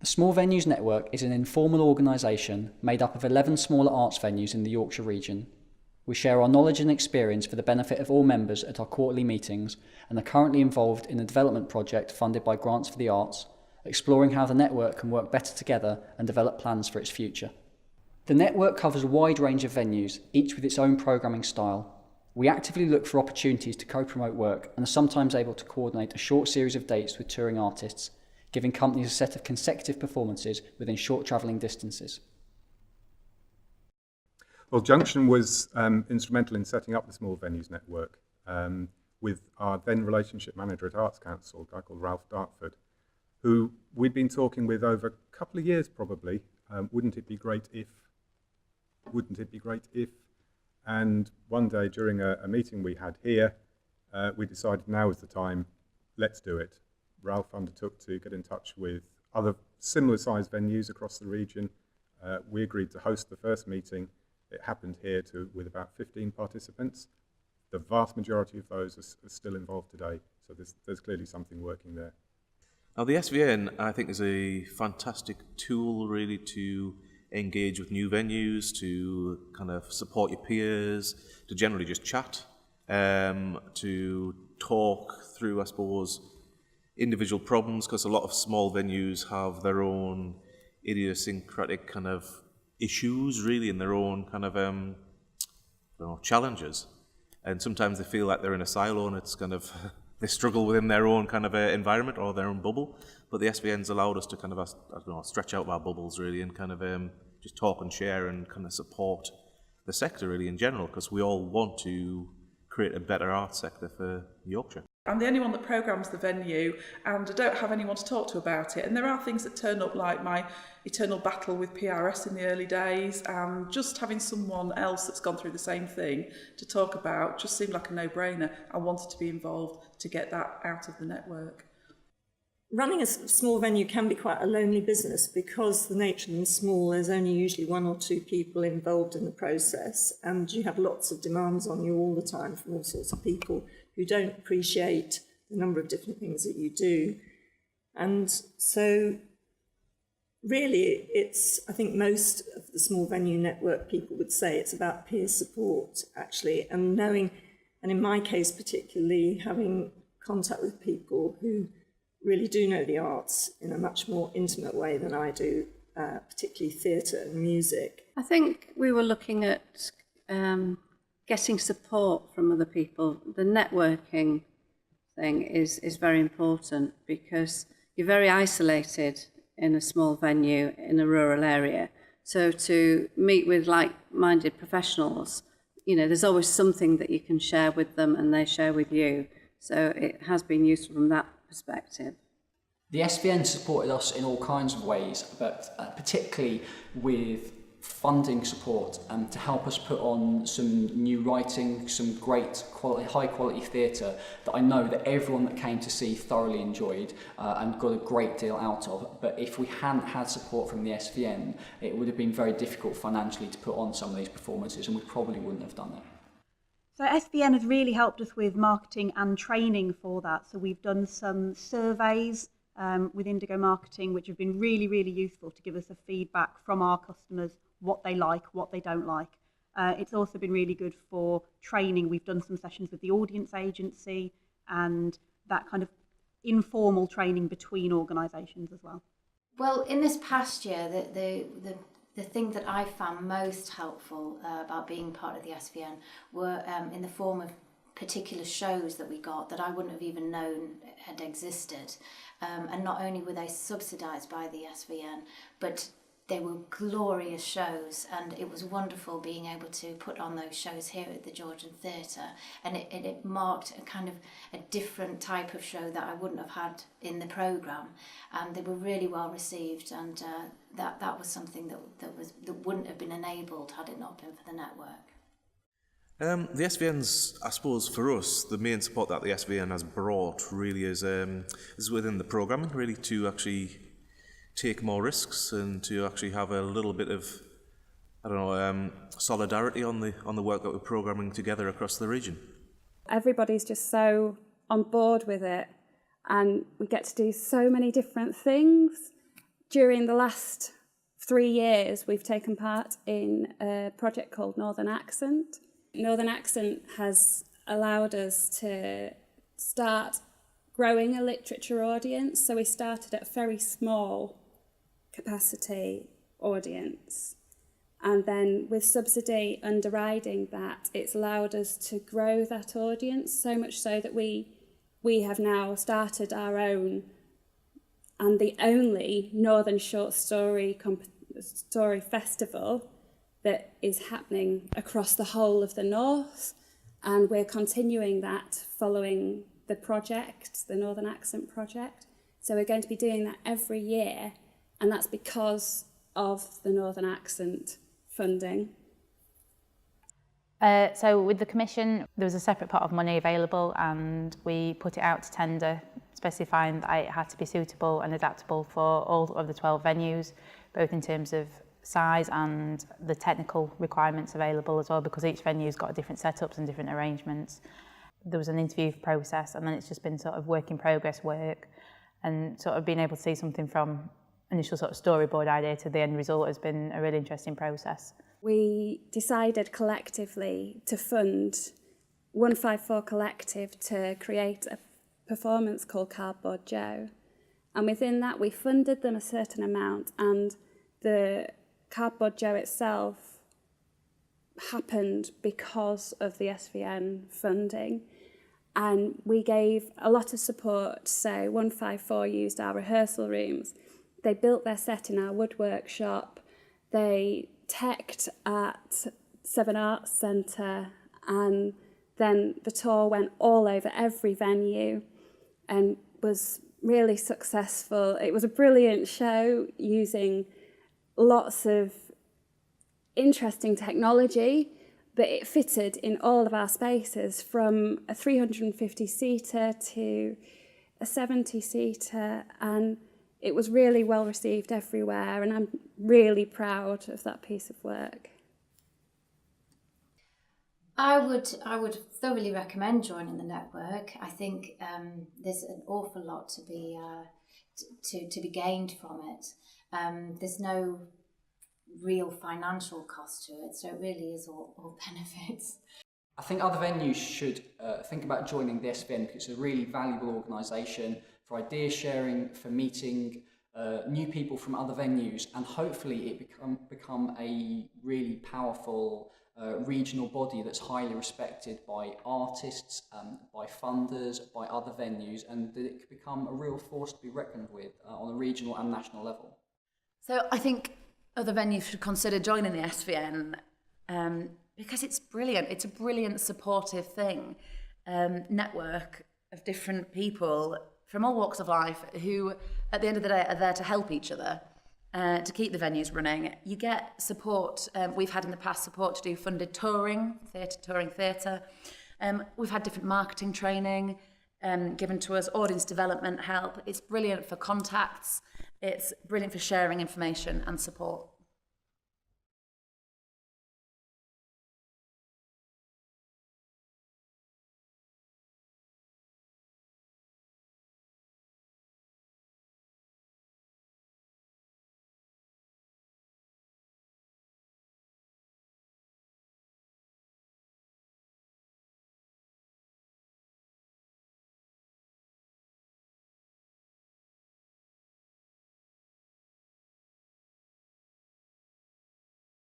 The Small Venues Network is an informal organisation made up of 11 smaller arts venues in the Yorkshire region. We share our knowledge and experience for the benefit of all members at our quarterly meetings and are currently involved in a development project funded by Grants for the Arts, exploring how the network can work better together and develop plans for its future. The network covers a wide range of venues, each with its own programming style. We actively look for opportunities to co-promote work and are sometimes able to coordinate a short series of dates with touring artists, giving companies a set of consecutive performances within short travelling distances. Well, Junction was instrumental in setting up the Small Venues Network with our then relationship manager at Arts Council, a guy called Ralph Dartford, who we'd been talking with over a couple of years probably. Wouldn't it be great if? And one day during a meeting we had here, we decided now is the time, let's do it. Ralph undertook to get in touch with other similar sized venues across the region. We agreed to host the first meeting. It happened here with about 15 participants. The vast majority of those are still involved today, so there's clearly something working there. Now the SVN, I think, is a fantastic tool really to engage with new venues, to kind of support your peers, to generally just chat, to talk through, I suppose, individual problems, because a lot of small venues have their own idiosyncratic kind of issues really and their own kind of challenges, and sometimes they feel like they're in a silo and it's kind of they struggle within their own kind of environment or their own bubble. But the SVN's allowed us to kind of stretch out our bubbles really and kind of just talk and share and kind of support the sector really in general, because we all want to create a better arts sector for Yorkshire. I'm the only one that programmes the venue and I don't have anyone to talk to about it. And there are things that turn up, like my eternal battle with PRS in the early days, and just having someone else that's gone through the same thing to talk about just seemed like a no-brainer. I wanted to be involved to get that out of the network. Running a small venue can be quite a lonely business because the nature of them is small. There's only usually one or two people involved in the process, and you have lots of demands on you all the time from all sorts of people who don't appreciate the number of different things that you do. And so really I think most of the small venue network people would say it's about peer support actually, and knowing, and in my case particularly, having contact with people who really do know the arts in a much more intimate way than I do, particularly theatre and music. I think we were looking at getting support from other people. The networking thing is very important because you're very isolated in a small venue in a rural area. So to meet with like-minded professionals, there's always something that you can share with them and they share with you. So it has been useful from that perspective. The SVN supported us in all kinds of ways, but particularly with funding support to help us put on some new writing, some great quality, high quality theatre that I know that everyone that came to see thoroughly enjoyed and got a great deal out of. But if we hadn't had support from the SVN, it would have been very difficult financially to put on some of these performances, and we probably wouldn't have done it. So SVN has really helped us with marketing and training for that. So we've done some surveys with Indigo Marketing, which have been really, really useful to give us a feedback from our customers, what they like, what they don't like. It's also been really good for training. We've done some sessions with the audience agency and that kind of informal training between organisations as well. Well, in this past year, the thing that I found most helpful about being part of the SVN were in the form of particular shows that we got that I wouldn't have even known had existed. And not only were they subsidised by the SVN, but they were glorious shows, and it was wonderful being able to put on those shows here at the Georgian Theatre, and it marked a kind of a different type of show that I wouldn't have had in the programme, and they were really well received, and that was something that wouldn't have been enabled had it not been for the network. The SVN's, I suppose, for us, the main support that the SVN has brought really is within the programming, really to actually take more risks and to actually have a little bit of, solidarity on the work that we're programming together across the region. Everybody's just so on board with it, and we get to do so many different things during the last 3 years, we've taken part in a project called Northern Accent. Northern Accent has allowed us to start growing a literature audience. So we started at a very small capacity audience. And then with subsidy underwriting that, it's allowed us to grow that audience, so much so that we have now started our own and the only Northern Short Story Festival that is happening across the whole of the North. And we're continuing that following the project, the Northern Accent project. So we're going to be doing that every year, and that's because of the Northern Accent funding. So with the commission, there was a separate pot of money available, and we put it out to tender, specifying that it had to be suitable and adaptable for all of the 12 venues, both in terms of size and the technical requirements available as well, because each venue's got different setups and different arrangements. There was an interview process, and then it's just been sort of work in progress work, and sort of being able to see something from initial sort of storyboard idea to the end result has been a really interesting process. We decided collectively to fund 154 Collective to create a performance called Cardboard Joe. And within that, we funded them a certain amount, and the Cardboard Joe itself happened because of the SVN funding. And we gave a lot of support. So 154 used our rehearsal rooms. They built their set in our wood workshop. They teched at Svn Arts Centre, and then the tour went all over every venue and was really successful. It was a brilliant show using lots of interesting technology, but it fitted in all of our spaces, from a 350-seater to a 70-seater, and it was really well received everywhere, and I'm really proud of that piece of work. I would thoroughly recommend joining the network. I think there's an awful lot to be gained from it. There's no real financial cost to it, so it really is all benefits. I think other venues should think about joining the SVN, because it's a really valuable organisation for idea sharing, for meeting new people from other venues, and hopefully it become a really powerful regional body that's highly respected by artists, by funders, by other venues, and that it could become a real force to be reckoned with on a regional and national level. So I think other venues should consider joining the SVN because it's brilliant. It's a brilliant supportive thing, network of different people from all walks of life who, at the end of the day, are there to help each other, to keep the venues running. You get support. We've had in the past support to do funded touring theatre. We've had different marketing training given to us, audience development help. It's brilliant for contacts. It's brilliant for sharing information and support.